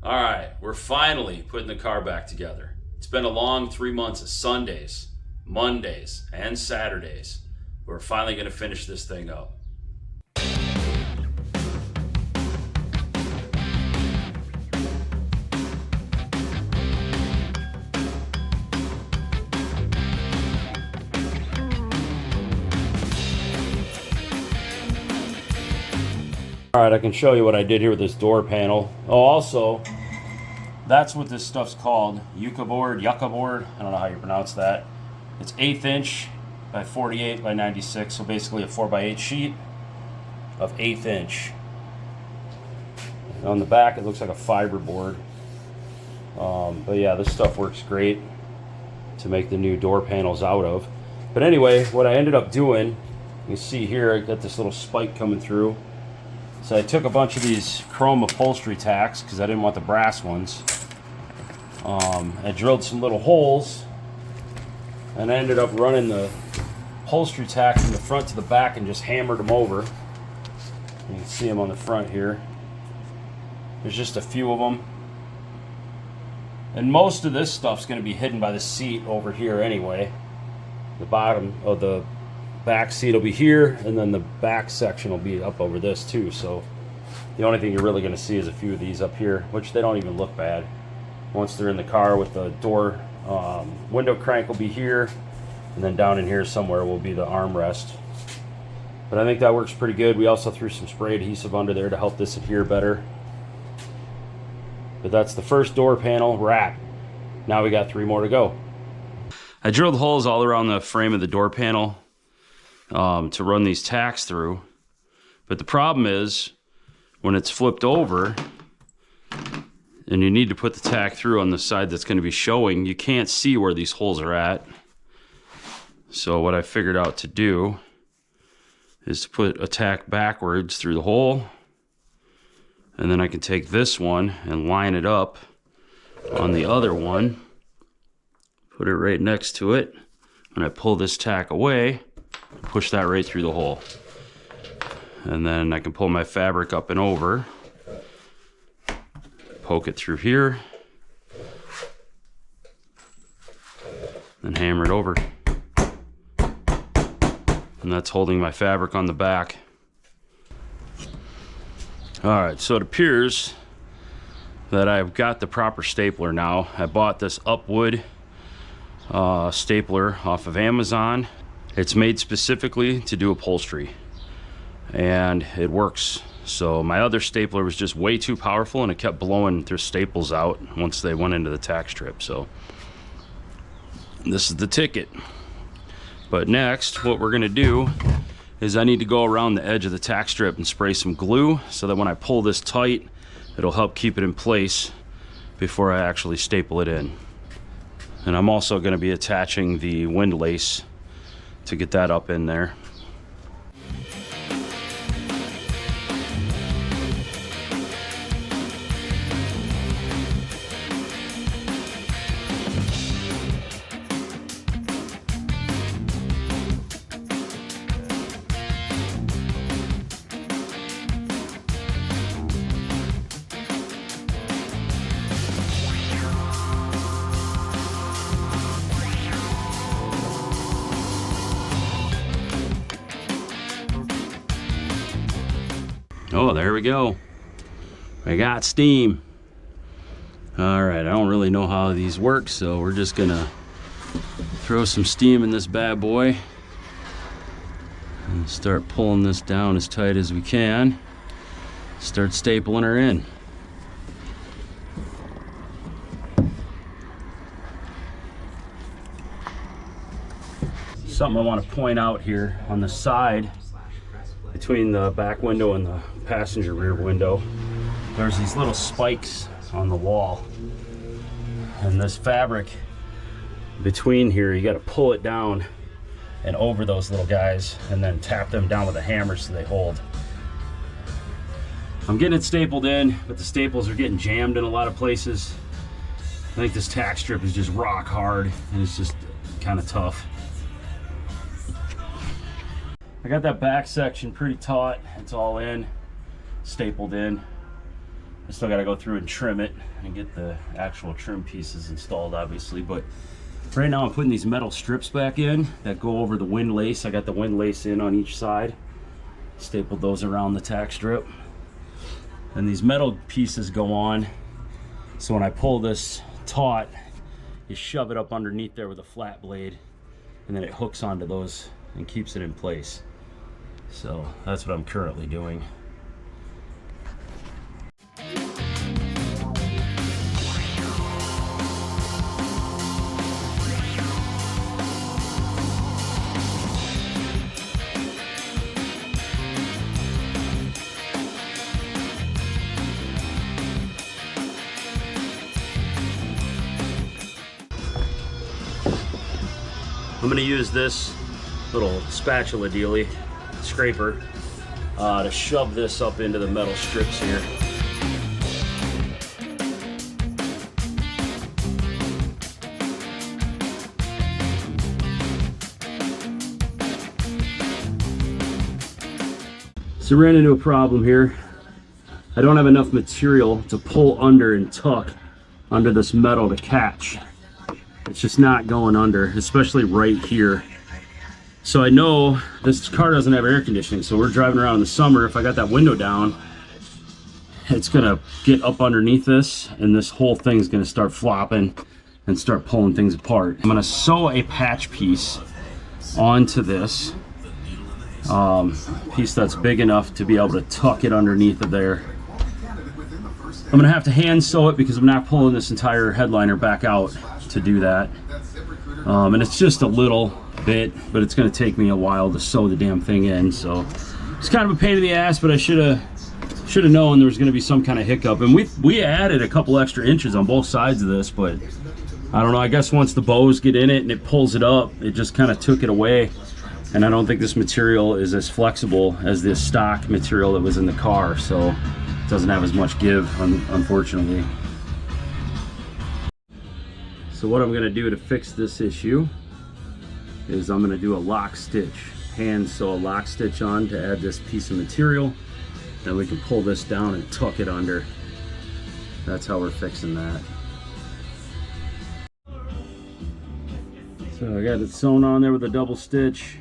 All right, we're finally putting the car back together. It's been a long 3 months of Sundays, Mondays, and Saturdays. We're finally going to finish this thing up. All right, I can show you what I did here with this door panel. Oh, also, that's what this stuff's called. Yucca board. I don't know how you pronounce that. It's 1/8 inch by 48 by 96. So basically a 4x8 sheet of 1/8 inch. And on the back, it looks like a fiber board. But yeah, this stuff works great to make the new door panels out of. But anyway, what I ended up doing, you see here, I got this little spike coming through. So I took a bunch of these chrome upholstery tacks because I didn't want the brass ones. I drilled some little holes, and I ended up running the upholstery tack from the front to the back and just hammered them over. You can see them on the front here. There's just a few of them. And most of this stuff's going to be hidden by the seat over here anyway. The bottom of the back seat will be here, and then the back section will be up over this too. So the only thing you're really going to see is a few of these up here, which they don't even look bad once they're in the car. With the door window crank will be here, and then down in here somewhere will be the armrest. But I think that works pretty good. We also threw some spray adhesive under there to help this adhere better. But that's the first door panel wrap. Now we got 3 more to go. I drilled holes all around the frame of the door panel to run these tacks through. But the problem is when it's flipped over and you need to put the tack through on the side that's going to be showing, you can't see where these holes are at. So what I figured out to do is to put a tack backwards through the hole, and then I can take this one and line it up on the other one, put it right next to it. When I pull this tack away, push that right through the hole. And then I can pull my fabric up and over, poke it through here, and hammer it over. And that's holding my fabric on the back. Alright, so it appears that I've got the proper stapler now. I bought this Upwood stapler off of Amazon. It's made specifically to do upholstery, and it works. So my other stapler was just way too powerful, and it kept blowing their staples out once they went into the tack strip. So this is the ticket. But next, what we're gonna do is I need to go around the edge of the tack strip and spray some glue so that when I pull this tight, it'll help keep it in place before I actually staple it in. And I'm also gonna be attaching the windlace to get that up in there. Oh, there we go. I got steam. All right, I don't really know how these work, so we're just gonna throw some steam in this bad boy and start pulling this down as tight as we can. Start stapling her in. Something I want to point out here on the side between the back window and the passenger rear window, there's these little spikes on the wall, and this fabric between here, you got to pull it down and over those little guys and then tap them down with a hammer so they hold. I'm getting it stapled in, but the staples are getting jammed in a lot of places. I think this tack strip is just rock hard, and it's just kind of tough. got that back section pretty taut. It's all in, stapled in. I still got to go through and trim it and get the actual trim pieces installed, obviously. But right now I'm putting these metal strips back in that go over the wind lace. I got the wind lace in on each side. Stapled those around the tack strip. And these metal pieces go on. So when I pull this taut, you shove it up underneath there with a flat blade, and then it hooks onto those and keeps it in place. So that's what I'm currently doing. I'm going to use this little spatula dealy, scraper, to shove this up into the metal strips here. So ran into a problem here. I don't have enough material to pull under and tuck under this metal to catch. It's just not going under, especially right here. So I know this car doesn't have air conditioning, so we're driving around in the summer. If I got that window down, it's gonna get up underneath this, and this whole thing's gonna start flopping and start pulling things apart. I'm gonna sew a patch piece onto this piece that's big enough to be able to tuck it underneath of there. I'm gonna have to hand sew it because I'm not pulling this entire headliner back out to do that. And it's just a little bit, but it's going to take me a while to sew the damn thing in. So it's kind of a pain in the ass, but I should have known there was going to be some kind of hiccup. And we added a couple extra inches on both sides of this, but I don't know. I guess once the bows get in it and it pulls it up, it just kind of took it away. And I don't think this material is as flexible as this stock material that was in the car, so it doesn't have as much give, unfortunately. So what I'm going to do to fix this issue is I'm going to do a lock stitch. Hand sew a lock stitch on to add this piece of material. Then we can pull this down and tuck it under. That's how we're fixing that. So I got it sewn on there with a double stitch.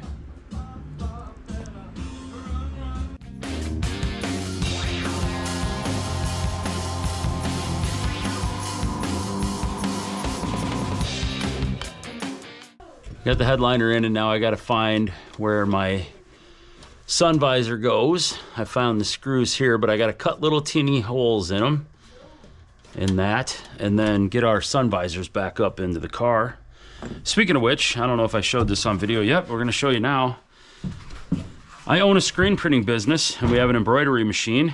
Got the headliner in, and now I got to find where my sun visor goes. I found the screws here, but I got to cut little teeny holes in them, in that, and then get our sun visors back up into the car. Speaking of which, I don't know if I showed this on video yet, but we're going to show you now. I own a screen printing business, and we have an embroidery machine.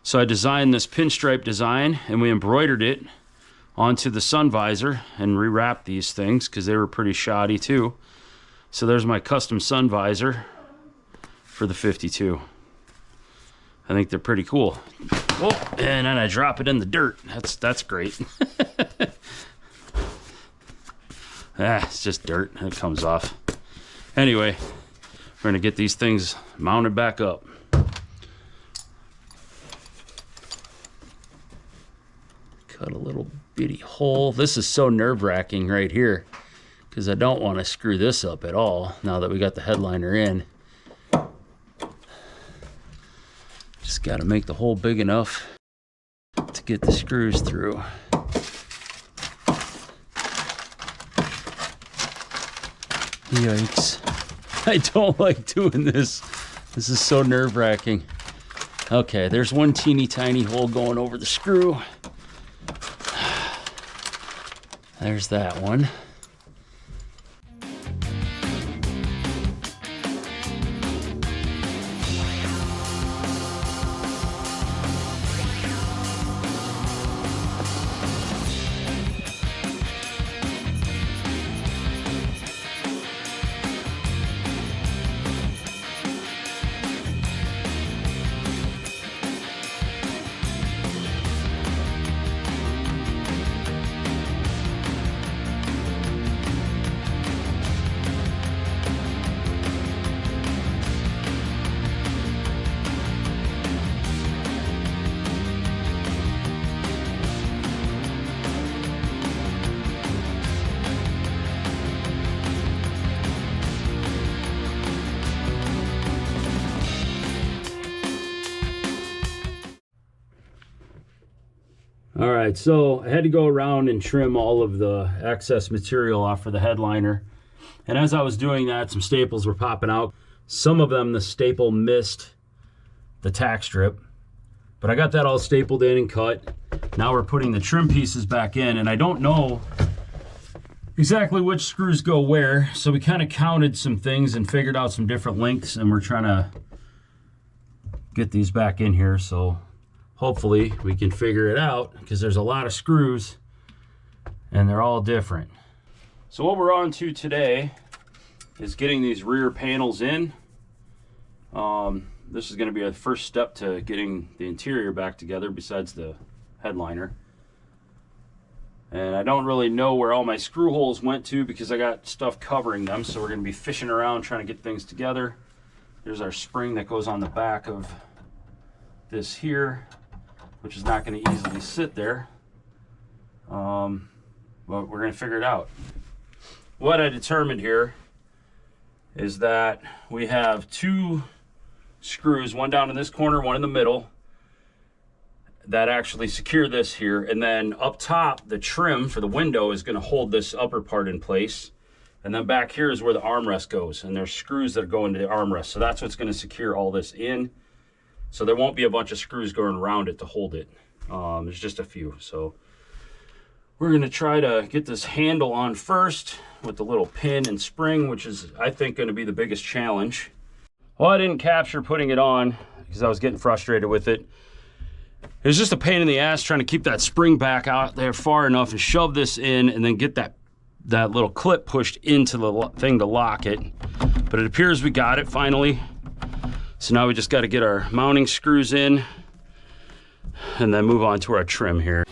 So I designed this pinstripe design, and we embroidered it onto the sun visor and rewrapped these things because they were pretty shoddy too. So there's my custom sun visor for the 52. I think they're pretty cool. Oh, and then I drop it in the dirt. That's great. It's just dirt. It comes off. Anyway, we're gonna get these things mounted back up. Cut a little bitty hole. This is so nerve-wracking right here because I don't want to screw this up at all now that we got the headliner in. Just got to make the hole big enough to get the screws through. Yikes. I don't like doing this. This is so nerve-wracking. Okay, there's one teeny tiny hole going over the screw. There's that one. All right, so I had to go around and trim all of the excess material off for the headliner. And as I was doing that, some staples were popping out. Some of them, the staple missed the tack strip, but I got that all stapled in and cut. Now we're putting the trim pieces back in, and I don't know exactly which screws go where, so we kind of counted some things and figured out some different lengths, and we're trying to get these back in here, so hopefully we can figure it out, because there's a lot of screws and they're all different. So what we're on to today is getting these rear panels in. This is going to be our first step to getting the interior back together besides the headliner. And I don't really know where all my screw holes went to because I got stuff covering them, so we're going to be fishing around trying to get things together. There's our spring that goes on the back of this here, which is not going to easily sit there. But we're going to figure it out. What I determined here is that we have two screws, one down in this corner, one in the middle, that actually secure this here, and then up top the trim for the window is going to hold this upper part in place, and then back here is where the armrest goes, and there's screws that go into the armrest, so that's what's going to secure all this in. So there won't be a bunch of screws going around it to hold it. There's just a few. So we're going to try to get this handle on first with the little pin and spring, which is, I think, going to be the biggest challenge. Well, I didn't capture putting it on because I was getting frustrated with it. It was just a pain in the ass trying to keep that spring back out there far enough and shove this in and then get that little clip pushed into the thing to lock it. But it appears we got it finally. So now we just got to get our mounting screws in and then move on to our trim here.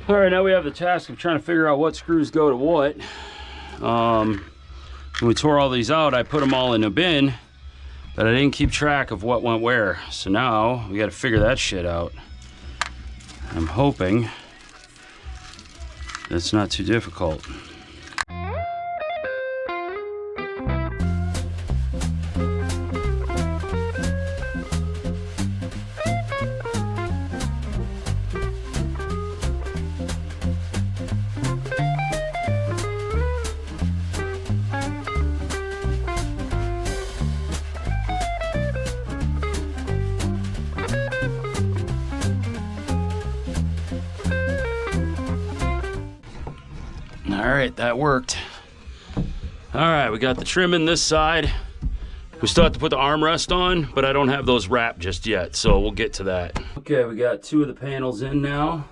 All right, now we have the task of trying to figure out what screws go to what. When we tore all these out, I put them all in a bin, but I didn't keep track of what went where. So now we got to figure that shit out. I'm hoping it's not too difficult. All right, that worked. All right, we got the trim in this side. We still have to put the armrest on, but I don't have those wrapped just yet, so we'll get to that. Okay, we got two of the panels in now.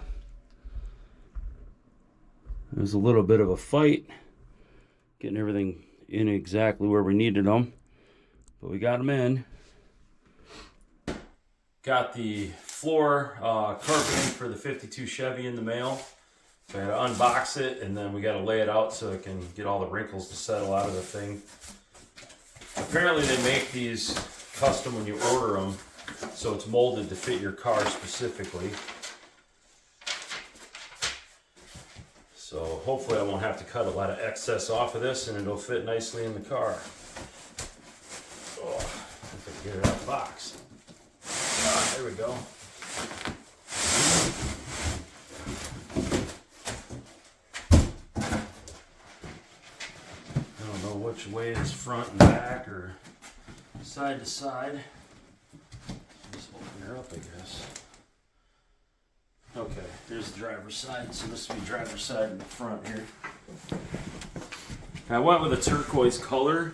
There's a little bit of a fight getting everything in exactly where we needed them, but we got them in. Got the floor carpeting for the 52 Chevy in the mail. So I gotta unbox it, and then we gotta lay it out so it can get all the wrinkles to settle out of the thing. Apparently they make these custom when you order them, so it's molded to fit your car specifically. So hopefully I won't have to cut a lot of excess off of this, and it'll fit nicely in the car. Oh, if I can get it out of the box. Ah, there we go. Which way is front and back or side to side. Just open her up, I guess. Okay, there's the driver's side. So this will be driver's side in the front here. I went with a turquoise color.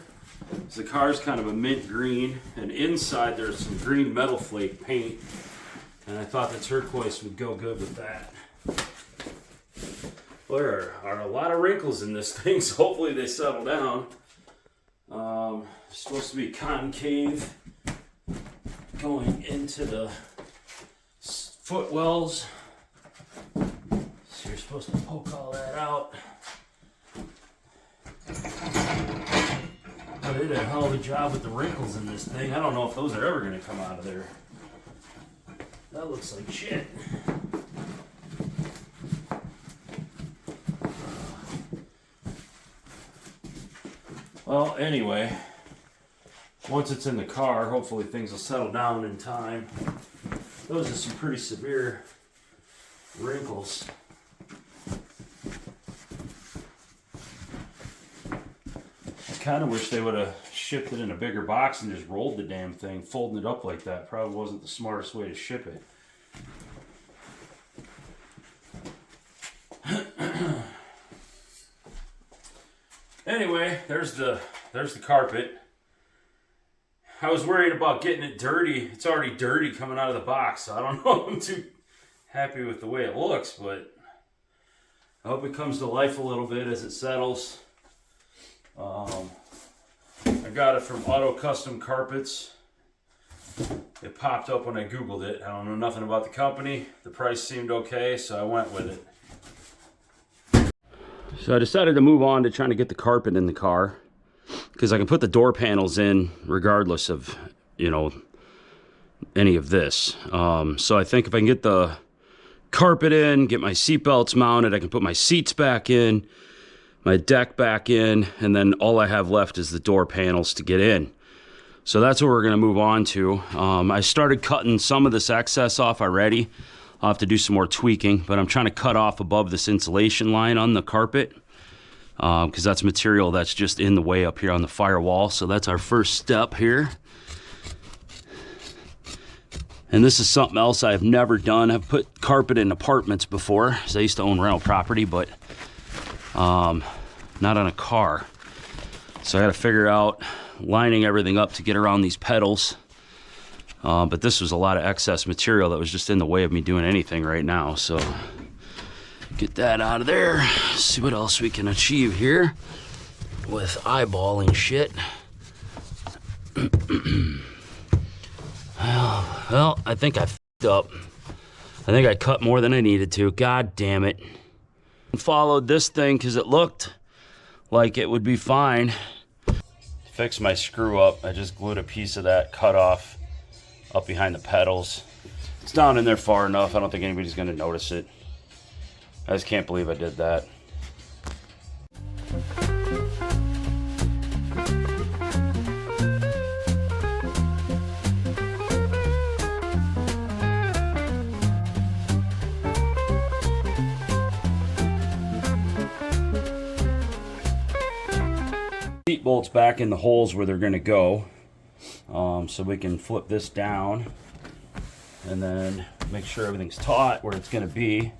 So the car's kind of a mint green, and inside there's some green metal flake paint, and I thought the turquoise would go good with that. Well, there are a lot of wrinkles in this thing, so hopefully they settle down. It's supposed to be concave going into the footwells. So you're supposed to poke all that out. But it did a hell of a job with the wrinkles in this thing. I don't know if those are ever going to come out of there. That looks like shit. Well, anyway, once it's in the car, hopefully things will settle down in time. Those are some pretty severe wrinkles. I kind of wish they would have shipped it in a bigger box and just rolled the damn thing. Folding it up like that probably wasn't the smartest way to ship it. Anyway, there's the carpet. I was worried about getting it dirty. It's already dirty coming out of the box, so I don't know if I'm too happy with the way it looks, but I hope it comes to life a little bit as it settles. I got it from Auto Custom Carpets. It popped up when I Googled it. I don't know nothing about the company. The price seemed okay, so I went with it. So I decided to move on to trying to get the carpet in the car, because I can put the door panels in regardless of, you know, any of this. So I think if I can get the carpet in, get my seat belts mounted, I can put my seats back in, my deck back in, and then all I have left is the door panels to get in. So that's what we're going to move on to. I started cutting some of this excess off already. I'll have to do some more tweaking, but I'm trying to cut off above this insulation line on the carpet, because that's material that's just in the way up here on the firewall. So that's our first step here. And this is something else I've never done. I've put carpet in apartments before, because I used to own rental property, but not on a car. So I got to figure out lining everything up to get around these pedals. But this was a lot of excess material that was just in the way of me doing anything right now. So get that out of there. See what else we can achieve here with eyeballing shit. Well, I think I f***ed up. I think I cut more than I needed to. God damn it. Followed this thing because it looked like it would be fine. To fix my screw up, I just glued a piece of that cut off up behind the pedals. It's down in there far enough. I don't think anybody's going to notice it. I just can't believe I did that. Seat bolts back in the holes where they're going to go. So we can flip this down and then make sure everything's taut where it's going to be.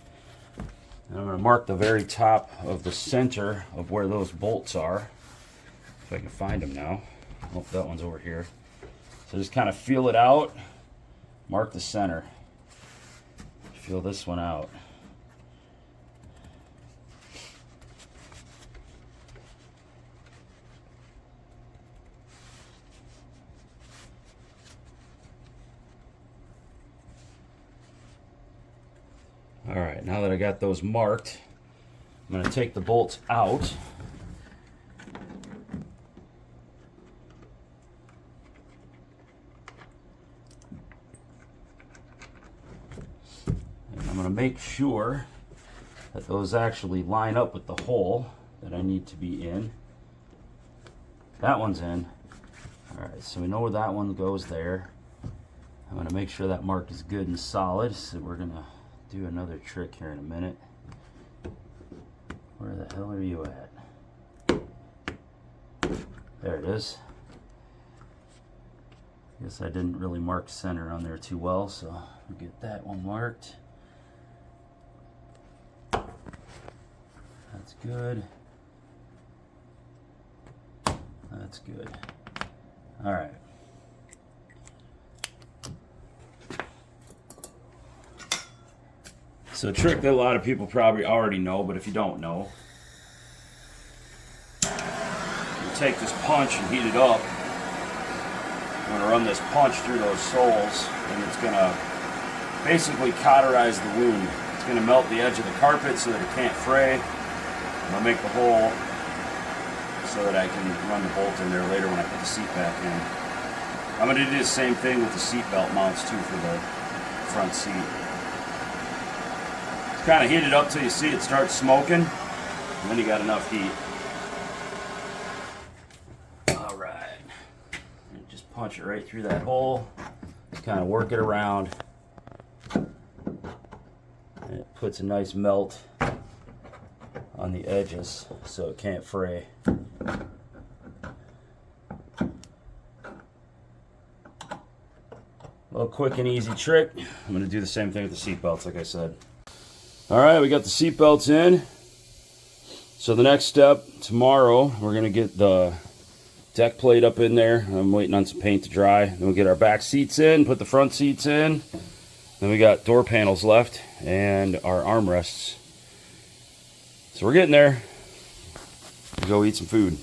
And I'm going to mark the very top of the center of where those bolts are. If I can find them now. Oh, that one's over here. So just kind of feel it out. Mark the center. Feel this one out. All right, now that I got those marked, I'm going to take the bolts out. And I'm going to make sure that those actually line up with the hole that I need to be in. That one's in. All right, so we know where that one goes there. I'm going to make sure that mark is good and solid, so we're going to do another trick here in a minute. Where the hell are you at? There it is. Guess I didn't really mark center on there too well, so we'll get that one marked. That's good. That's good. All right. So a trick that a lot of people probably already know, but if you don't know, you take this punch and heat it up. I'm gonna run this punch through those soles, and it's gonna basically cauterize the wound. It's gonna melt the edge of the carpet so that it can't fray. And I'll make the hole so that I can run the bolt in there later when I put the seat back in. I'm gonna do the same thing with the seat belt mounts too for the front seat. Kind of heat it up till you see it start smoking, and then you got enough heat. All right, and just punch it right through that hole. Kind of work it around. And it puts a nice melt on the edges so it can't fray. A little quick and easy trick. I'm going to do the same thing with the seat belts, like I said. All right, we got the seat belts in. So the next step, tomorrow, we're going to get the deck plate up in there. I'm waiting on some paint to dry. Then we'll get our back seats in, put the front seats in. Then we got door panels left and our armrests. So we're getting there. We'll go eat some food.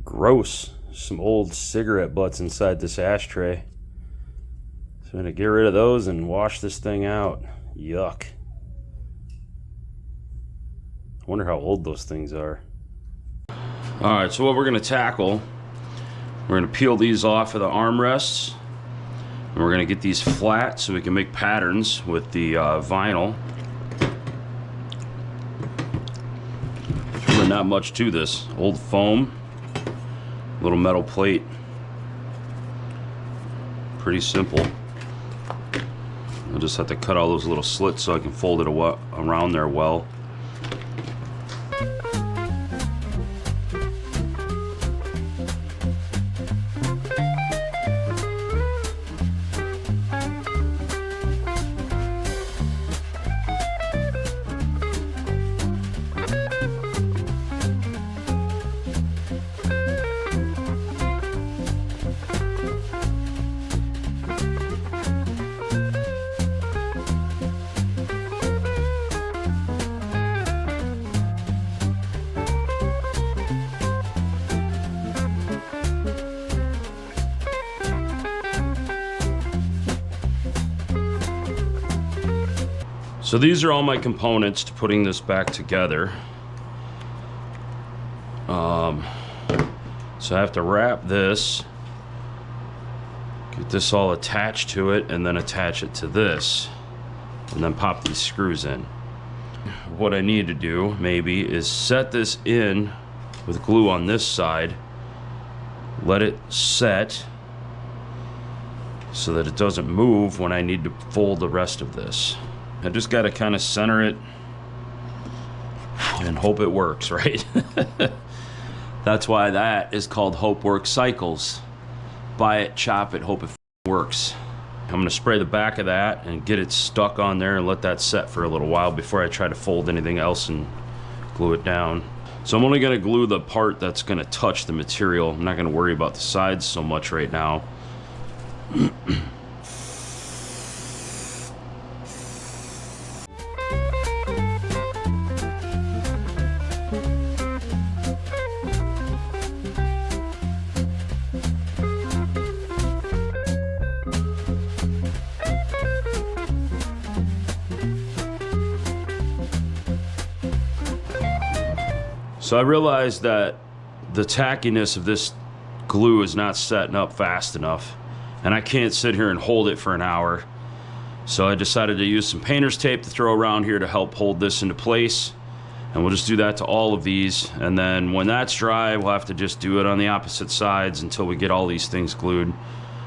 Gross. Some old cigarette butts inside this ashtray. So I'm going to get rid of those and wash this thing out. Yuck. I wonder how old those things are. Alright, so what we're going to tackle, we're going to peel these off of the armrests. And we're going to get these flat so we can make patterns with the vinyl. There's really not much to this. Old foam, little metal plate. Pretty simple. I'll just have to cut all those little slits so I can fold it around there well. So these are all my components to putting this back together. So I have to wrap this, get this all attached to it, and then attach it to this, and then pop these screws in. What I need to do maybe is set this in with glue on this side, let it set so that it doesn't move when I need to fold the rest of this. I just got to kind of center it and hope it works, right? That's why that is called Hope Works Cycles. Buy it, chop it, hope it works. I'm going to spray the back of that and get it stuck on there and let that set for a little while before I try to fold anything else and glue it down. So I'm only going to glue the part that's going to touch the material. I'm not going to worry about the sides so much right now. So I realized that the tackiness of this glue is not setting up fast enough, and I can't sit here and hold it for an hour. So I decided to use some painter's tape to throw around here to help hold this into place, and we'll just do that to all of these, and then when that's dry we'll have to just do it on the opposite sides until we get all these things glued.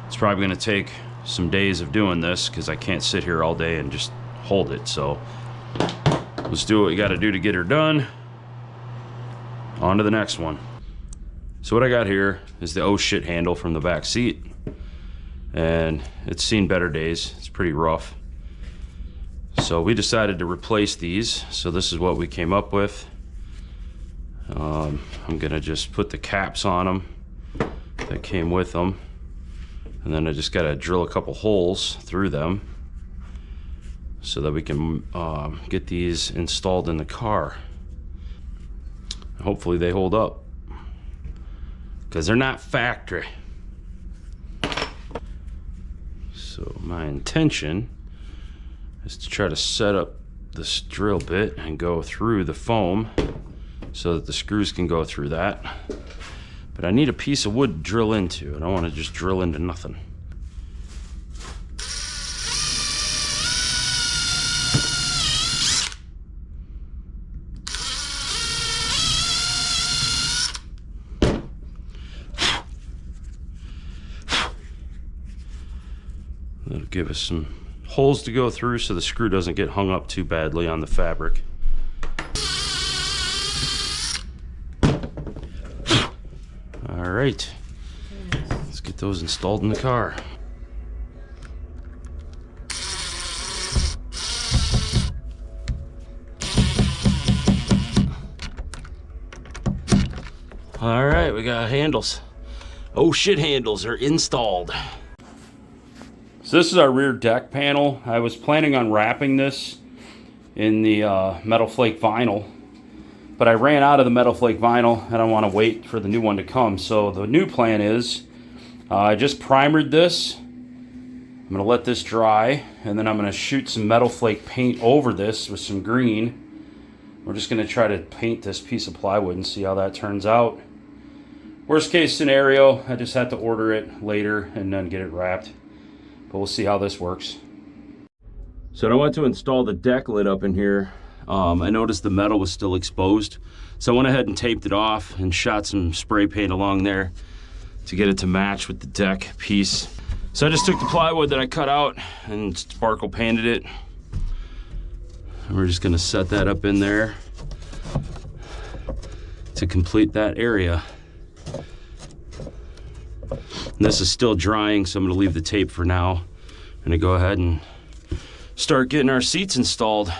It's probably going to take some days of doing this because I can't sit here all day and just hold it. So let's do what we got to do to get her done. On to the next one. So what I got here is the oh shit handle from the back seat, and it's seen better days. It's pretty rough. So we decided to replace these. So this is what we came up with. I'm gonna just put the caps on them that came with them, and then I just gotta drill a couple holes through them so that we can get these installed in the car. Hopefully they hold up, because they're not factory. So my intention is to try to set up this drill bit and go through the foam so that the screws can go through that. But I need a piece of wood to drill into. I don't want to just drill into nothing. That'll give us some holes to go through so the screw doesn't get hung up too badly on the fabric. All right, let's get those installed in the car. All right, we got handles. Oh shit, handles are installed. So this is our rear deck panel. I was planning on wrapping this in the metal flake vinyl, but I ran out of the metal flake vinyl and I want to wait for the new one to come. So the new plan is I just primered this. I'm going to let this dry, and then I'm going to shoot some metal flake paint over this with some green. We're just going to try to paint this piece of plywood and see how that turns out. Worst case scenario, I just have to order it later and then get it wrapped. But we'll see how this works. So I went to install the deck lid up in here. I noticed the metal was still exposed. So I went ahead and taped it off and shot some spray paint along there to get it to match with the deck piece. So I just took the plywood that I cut out and sparkle painted it. And we're just gonna set that up in there to complete that area. And this is still drying, so I'm going to leave the tape for now. I'm going to go ahead and start getting our seats installed.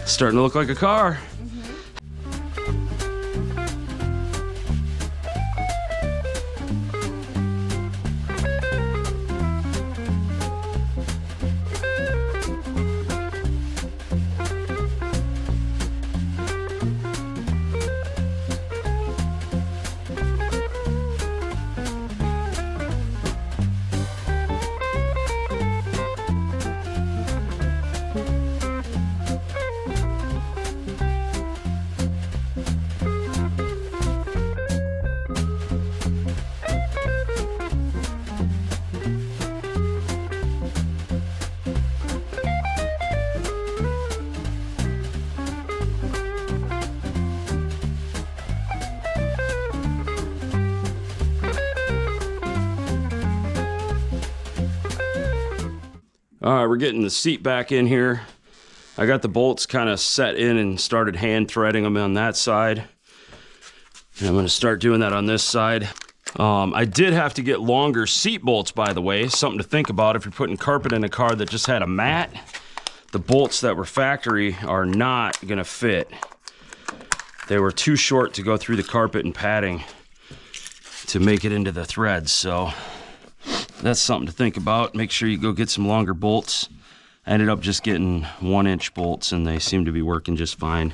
Starting to look like a car. All right, we're getting the seat back in here. I got the bolts kind of set in and started hand threading them on that side. And I'm gonna start doing that on this side. I did have to get longer seat bolts, by the way. Something to think about if you're putting carpet in a car that just had a mat. The bolts that were factory are not gonna fit. They were too short to go through the carpet and padding to make it into the threads, so that's something to think about. Make sure you go get some longer bolts. I ended up just getting 1-inch bolts and they seem to be working just fine.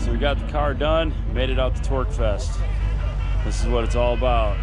So we got the car done, made it out to Torque Fest. This is what it's all about.